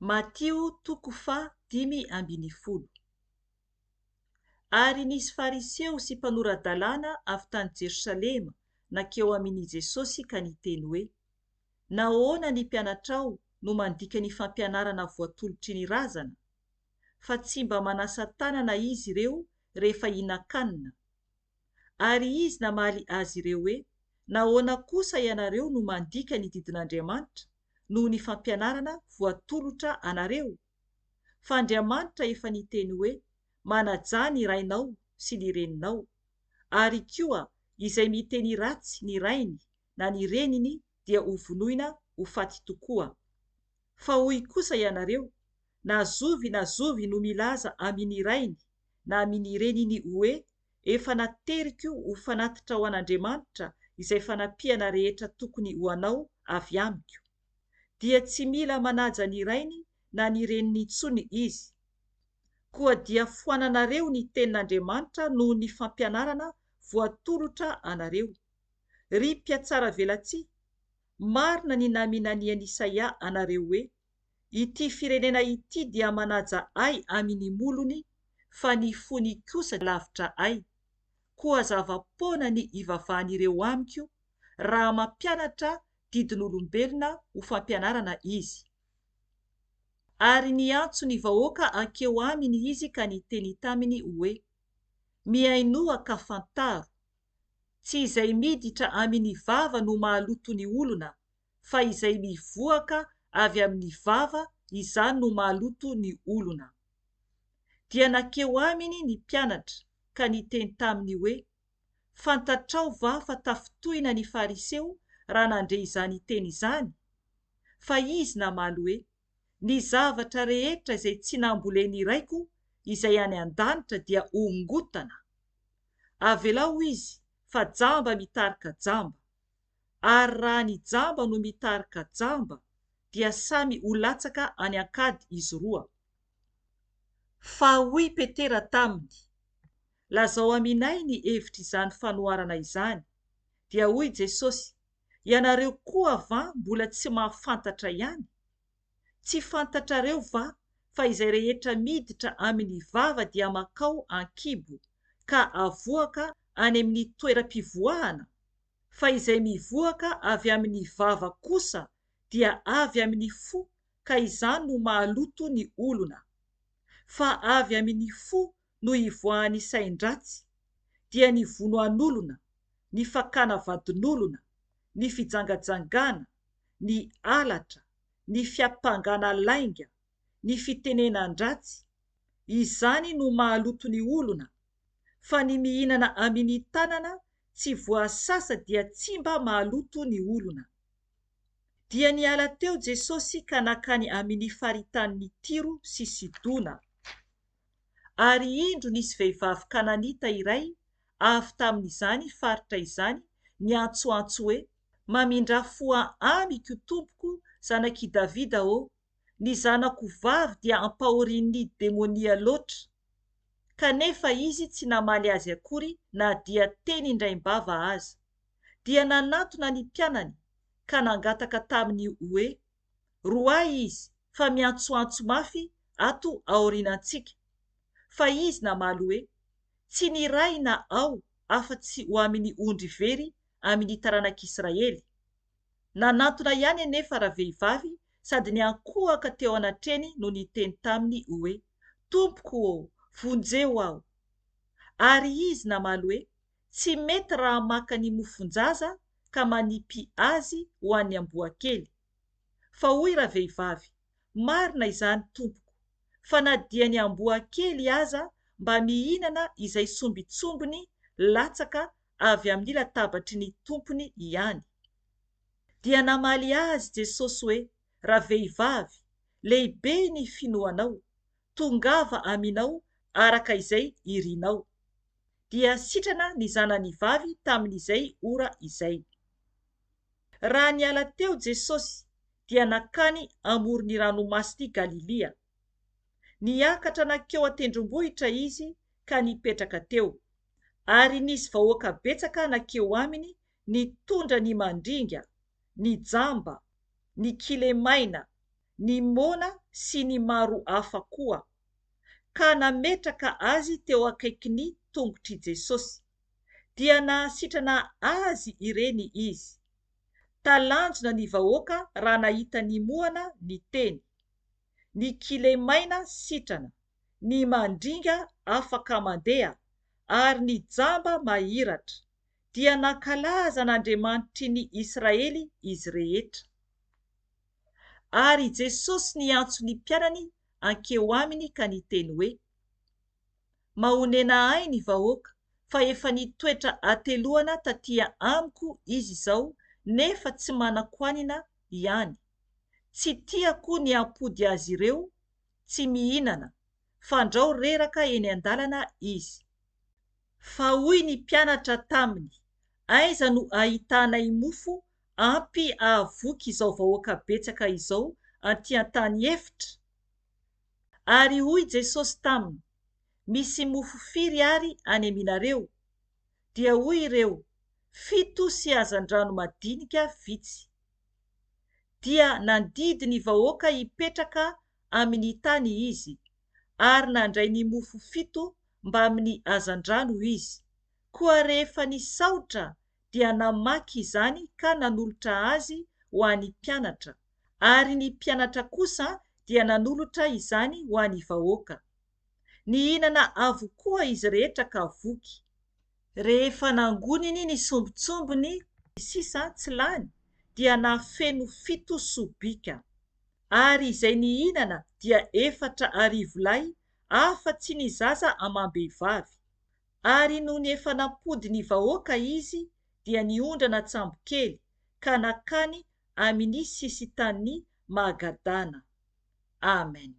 Matio toko fa 5:10. Ary nisy fariseo sy mpanoran-dalàna avy tany Jerosalema nankeo amin'i Jesosy ka niteny hoe: nahoana ny mpianatrao no mandika ny fampianarana voatolotry ny razana, fa tsy mba manasa tanana izy ireo rehefa hihinan-kanina. Ary izy namaly azy ireo hoe: nahoana kosa ianareo no mandika ny didin'Andriamanitra noho ny fampianarana voatolotra anareo? Fa Andriamanitra efa niteny hoe: manajà ny rainao sy ny reninao. Ary koa izay miteny ratsy ny rainy na ny reniny dia ho vonoina ho faty tokoa. Fa hoy kosa ianareo, na zovy no milaza amin'ny rainy na amin'ny reniny hoe: efa nateriko ho fanatitra ho an'Andriamanitra izay fanampiana rehetra tokony ho anao avy amiko, dia tsy mila manaja ny rainy na ny reniny intsony izy. Koa dia foananareo ny tenin'Andriamanitra noho ny fampianarana voatolotra anareo. Ry mpiatsara velatsia, marina ny naminanian'i Isaia anareo hoe: ity firenena ity dia manaja ahy amin'ny molony, fa ny fony kosa lavitra ahy. Koa zava-poana ny ivavahan'ireo amiko raha mampianatra didin'olombelona ho fampianarana izy. Ary niantso ny vahoaka ankeo aminy izy ka niteny taminy hoe: miainoa ka fantaro, tsy izay miditra amin'ny vava no mahaloto ny olona, fa izay mivoaka avy amin'ny vava izany no mahaloto ny olona. Dia nankeo aminy ny mpianatra ka niteny taminy hoe: fantatrao va fa tafitohina ny fariseo raha nandre izany teny izany? Fa izy namaly hoe: ny zavatra rehetra izay tsy namboleny raiko izay any an-danitra dia hongotana. Avelao izy fa jamba mitarika jamba, ary raha ny jamba no mitarika jamba dia samy ho latsaka any an-kady izy roa. Fa hoy Petera taminy: lazao aminay ny hevitra izany fanoharana izany. Dia hoy Jesosy: ianareo koa va mbola tsy mahafantatra ihany? Tsy fantatrareo va fa izay rehetra miditra amin'ny vava dia makao an-kibo ka avoaka any amin'ny toeram-pivoahana? Fa izay mivoaka avy amin'ny vava kosa dia avy amin'ny fo, ka izany no mahaloto ny olona. Fa avy amin'ny fo no ivoahan'ny sain-dratsy, dia ny vonoan'olona, ny fakana vadin'olona, ny fijangajangana, ny alatra, ny fiampangana lainga, ny fitenenan-dratsy. Izany no mahaloto ny olona. Fa ny mihinana amin'ny tanana tsy voasasa dia tsy mba mahaloto ny olona. Dia niala teo Jesosy ka nakany amin'ny faritan'ny Tiro sy Sidona. Ary indro nisy vehivavy Kananita iray avy tamin'izany faritra izany niantsoantso hoe: mamindra-foa amiko Tompoko, zanak'i Davida ô, ny zanako vavy dia ampahorian'ny demonia loatra. Kanefa izy tsy namaly azy akory na dia teny indraimbava aza. Dia nanantona ny mpianany ka nangataka taminy hoe: roay izy fa miantsoantso mafy ato aorianantsika. Fa izy namaly hoe: tsy ny ray na ao afa-tsy ho amin'ny ondry very amin'ny taranak'Israely. Nanantona ihany anefa ravehivavy sady niankohaka teo anatreny no niteny taminy hoe: Tompoko ô, vonjeo aho. Ary izy namaly hoe: tsy mety raha maka ny mofon-jaza ka manipy azy ho an'ny amboa kely. Fa hoy ravehivavy: marina izany Tompoko, fa na dia ny amboa kely aza mba mihinana izay sombitsombiny latsaka avy amin'ny latabatry ny tompony ihany. Dia namaly azy Jesosy hoe: ravehivavy, lehibe ny finoanao, tongava aminao araka izay irianao. Dia sitrana ny zanany vavy tamin'izay ora izay. Raha niala teo Jesosy dia nakany amoron'ny ranomasin'i Galilia. Niakatra nankeo an-tendrombohitra izy ka nipetraka teo. Ary nisy vahoaka betsaka nankeo aminy nitondra ny mandringa, ny jamba, ny kilemaina, ny mona sy ny maro hafa koa, ka nametraka azy teo akaikiny tongotry Jesosy, dia nasitrana azy ireny izy. Talanjona ny vahoaka raha nahita ny mohana ny teny, ny kilemaina sitrana, ny mandringa afaka mandeha, ary ny jamba mahiratra, dia nankalaza n'Andriamanitry ny Israely izy rehetra. Ary Jesosy niantso ny mpiadany ankeo aminy ka niteny hoe: mahonena ahy ny vahoaka, fa efa nitoetra ateloana tatỳ amiko izy izao, nefa tsy manan-koanina ihany. Tsy tiako ny ampody azy ireo, tsy mihinana, fandrao reraka eny an-dalana izy. Fa hoy ny mpianatra taminy: aiza no ahitanay mofo ampy ahavoky izao vahoaka betsaka izao aty an-tany efitra? Ary hoy Jesosy taminy: misy mofo firy ary any aminareo? Dia hoy ireo: 7 sy hazan-drano madinika vitsy. Dia nandidy ny vahoaka hipetraka amin'ny tany izy, ary nandray ny mofo 7 mba amin'ny hazan-drano izy. Koa rehefa nisaotra dia namaky izany ka nanolotra azy ho an'ny mpianatra, ary ny mpianatra kosa dia nanolotra izany ho an'ny vahoaka. Nihinana avokoa izy rehetra ka voky. Rehefa nangoniny ny sombitsombiny sisa tsy lany, dia nafeno 7 sobika. Ary izay nihinana dia 4,000 lahy, afa-tsy ny zaza amam-behivavy. Ary noho ny efa nampody ny vahoaka izy, dia niondrana an-tsambokely ka nakany amin'ny sisintany Magadana. Amen.